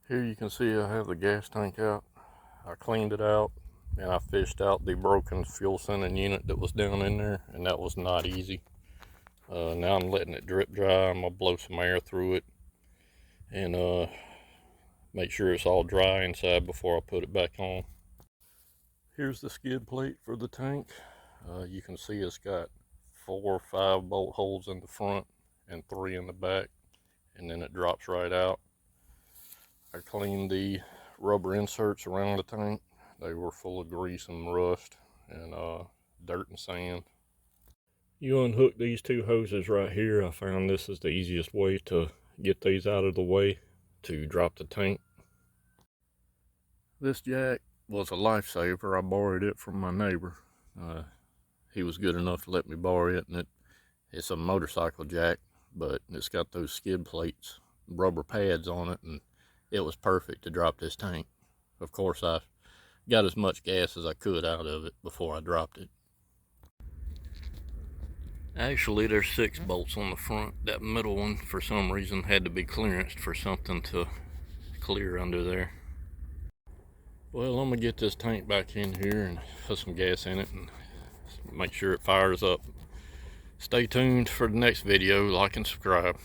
Here you can see I have the gas tank out. I cleaned it out and I fished out the broken fuel sending unit that was down in there, and that was not easy. Now I'm letting it drip dry. I'm gonna blow some air through it and make sure it's all dry inside before I put it back on. Here's the skid plate for the tank. You can see it's got 4 or 5 bolt holes in the front and 3 in the back, and then it drops right out. I cleaned the rubber inserts around the tank. They were full of grease and rust and dirt and sand. You unhook these 2 hoses right here. I found this is the easiest way to get these out of the way to drop the tank. This jack was a lifesaver. I borrowed it from my neighbor. He was good enough to let me borrow it, and it's a motorcycle jack, but it's got those skid plates, rubber pads on it, and it was perfect to drop this tank. Of course, I got as much gas as I could out of it before I dropped it. Actually, there's 6 bolts on the front. That middle one, for some reason, had to be clearanced for something to clear under there. Well, I'm gonna get this tank back in here and put some gas in it and make sure it fires up. Stay tuned for the next video. Like and subscribe.